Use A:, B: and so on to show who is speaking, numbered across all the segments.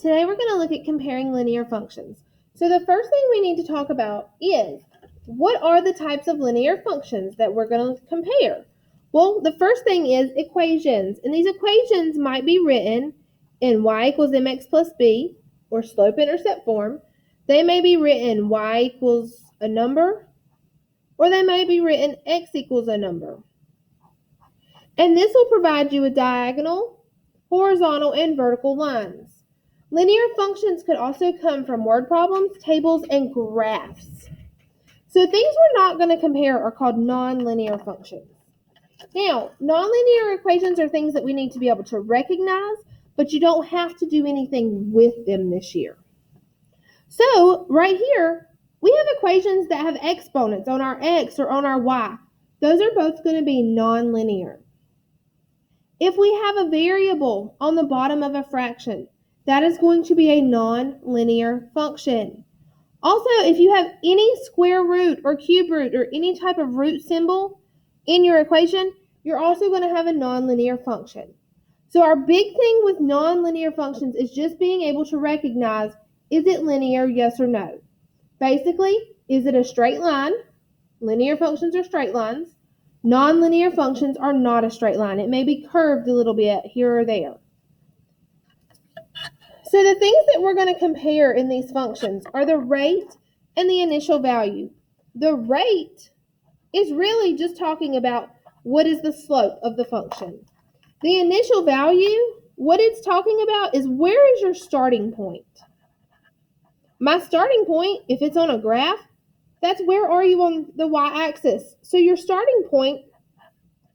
A: Today we're going to look at comparing linear functions. So the first thing we need to talk about is, what are the types of linear functions that we're going to compare? Well, the first thing is equations, and these equations might be written in y equals mx plus b, or slope-intercept form. They may be written y equals a number, or they may be written x equals a number. And this will provide you with diagonal, horizontal, and vertical lines. Linear functions could also come from word problems, tables, and graphs. So things we're not going to compare are called nonlinear functions. Now, nonlinear equations are things that we need to be able to recognize, but you don't have to do anything with them this year. So right here, we have equations that have exponents on our x or on our y. Those are both going to be nonlinear. If we have a variable on the bottom of a fraction, that is going to be a nonlinear function. Also, if you have any square root or cube root or any type of root symbol in your equation, you're also going to have a nonlinear function. So our big thing with nonlinear functions is just being able to recognize, is it linear, yes or no? Basically, is it a straight line? Linear functions are straight lines. Nonlinear functions are not a straight line. It may be curved a little bit here or there. So the things that we're going to compare in these functions are the rate and the initial value. The rate is really just talking about what is the slope of the function. The initial value, what it's talking about is, where is your starting point? My starting point, if it's on a graph, that's where are you on the y-axis. So your starting point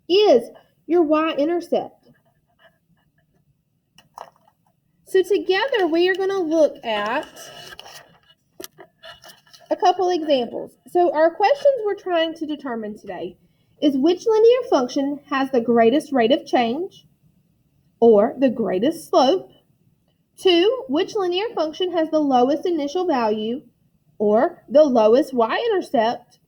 A: is your y-intercept. So together we are going to look at a couple examples. So our questions we're trying to determine today is, which linear function has the greatest rate of change or the greatest slope? 2, which linear function has the lowest initial value or the lowest y-intercept?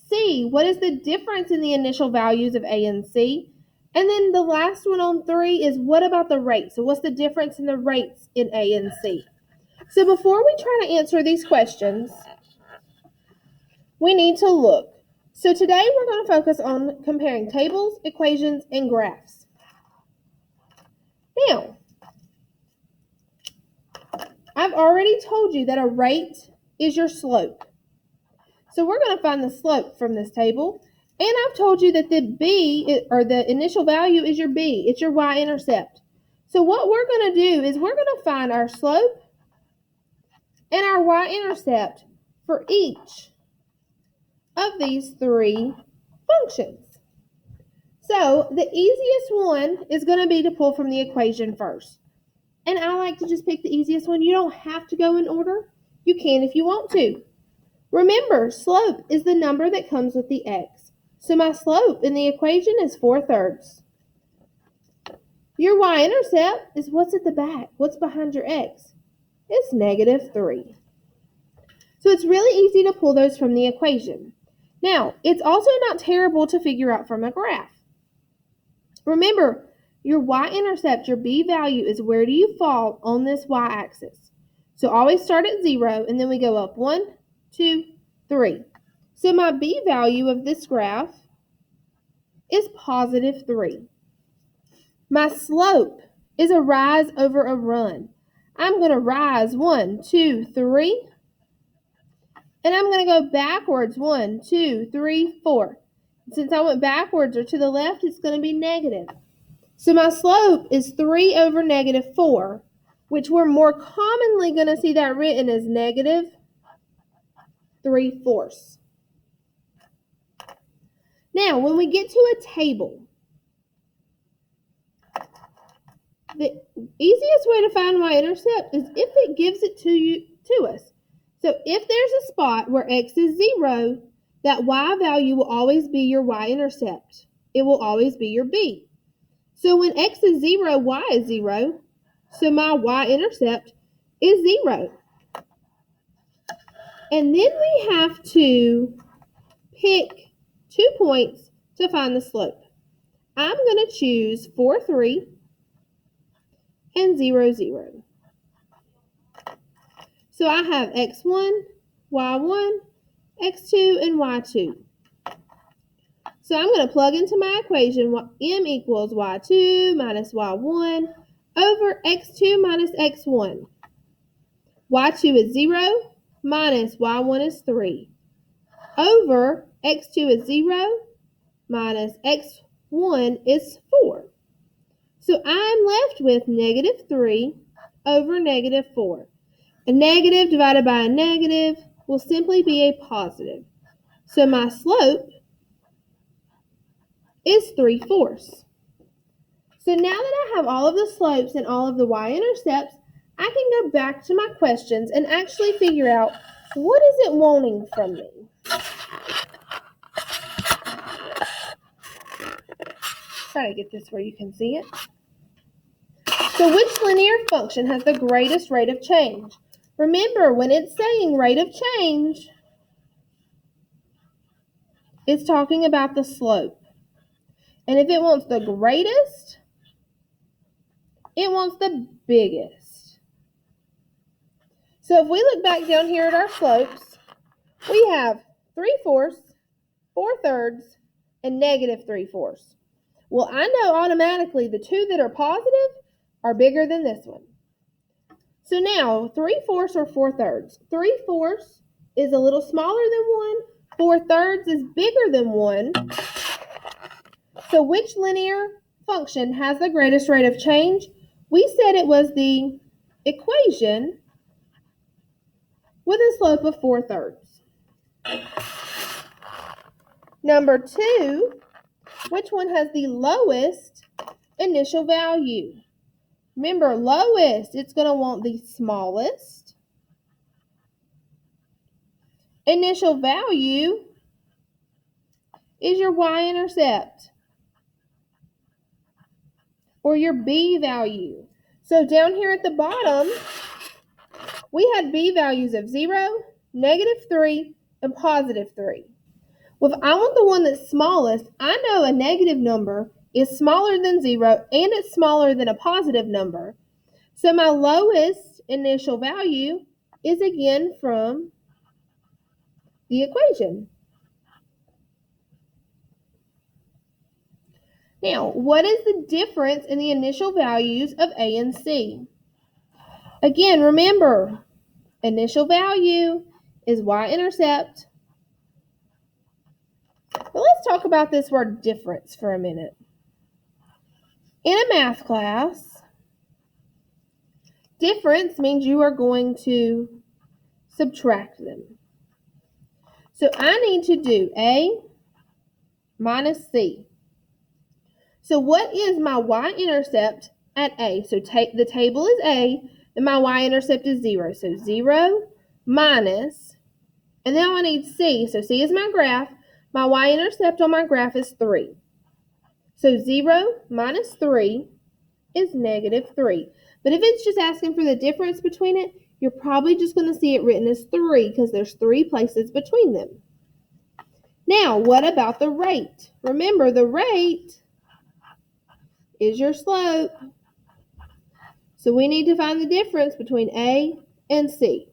A: C, what is the difference in the initial values of A and C? And then the last one on 3 is, what about the rate? So what's the difference in the rates in A and C? So before we try to answer these questions, we need to look. So today we're going to focus on comparing tables, equations, and graphs. Now, I've already told you that a rate is your slope. So we're going to find the slope from this table. And I've told you that the b, or the initial value, is your b. It's your y-intercept. So what we're going to do is we're going to find our slope and our y-intercept for each of these 3 functions. So the easiest one is going to be to pull from the equation first. And I like to just pick the easiest one. You don't have to go in order. You can if you want to. Remember, slope is the number that comes with the x. So my slope in the equation is 4/3. Your y-intercept is what's at the back. What's behind your x? It's -3. So it's really easy to pull those from the equation. Now, it's also not terrible to figure out from a graph. Remember, your y-intercept, your b value, is where do you fall on this y-axis. So always start at 0, and then we go up 1, 2, 3. So my b value of this graph is +3. My slope is a rise over a run. I'm going to rise 1, 2, 3. And I'm going to go backwards 1, 2, 3, 4. Since I went backwards or to the left, it's going to be negative. So my slope is 3 over -4, which we're more commonly going to see that written as -3/4. Now, when we get to a table, the easiest way to find y-intercept is if it gives it to us. So if there's a spot where x is 0, that y value will always be your y-intercept. It will always be your b. So when x is 0, y is 0. So my y-intercept is 0. And then we have to pick 2 points to find the slope. I'm going to choose 4, 3 and 0, 0. So I have x1, y1, x2, and y2. So I'm going to plug into my equation m equals y2 minus y1 over x2 minus x1. Y2 is 0 minus y1 is 3 over x2 is 0 minus x1 is 4. So I'm left with negative 3 over negative 4. A negative divided by a negative will simply be a positive. So my slope is 3/4. So now that I have all of the slopes and all of the y-intercepts, I can go back to my questions and actually figure out what is it wanting from me. Try to get this where you can see it. So which linear function has the greatest rate of change? Remember, when it's saying rate of change, it's talking about the slope. And if it wants the greatest, it wants the biggest. So if we look back down here at our slopes, we have 3/4, 4/3, and negative 3/4. Well, I know automatically the two that are positive are bigger than this one. So now 3/4 or 4/3. 3/4 is a little smaller than 1. 4/3 is bigger than 1. So which linear function has the greatest rate of change? We said it was the equation with a slope of 4/3. Number 2, which one has the lowest initial value? Remember, lowest, it's going to want the smallest. Initial value is your y-intercept, or your b value. So down here at the bottom, we had b values of 0, negative 3, and positive 3. Well, if I want the one that's smallest, I know a negative number is smaller than 0 and it's smaller than a positive number. So my lowest initial value is again from the equation. Now, what is the difference in the initial values of A and C? Again, remember, initial value is y-intercept. But let's talk about this word difference for a minute. In a math class, difference means you are going to subtract them. So I need to do A minus C. So what is my y-intercept at A? So the table is A, and my y-intercept is 0. So 0 minus, and now I need C. So C is my graph. My y-intercept on my graph is 3. So 0 minus 3 is negative 3. But if it's just asking for the difference between it, you're probably just going to see it written as 3 because there's 3 places between them. Now, what about the rate? Remember, the rate is your slope. So we need to find the difference between A and C.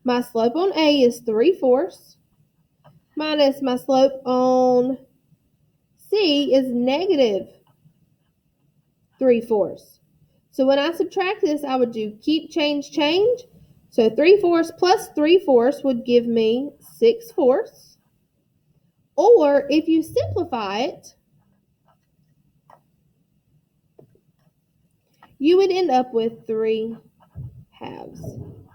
A: My slope on A is 3/4 minus my slope on C is negative 3/4. So when I subtract this, I would do keep, change, change. So 3/4 plus 3/4 would give me 6/4. Or if you simplify it, you would end up with 3/2.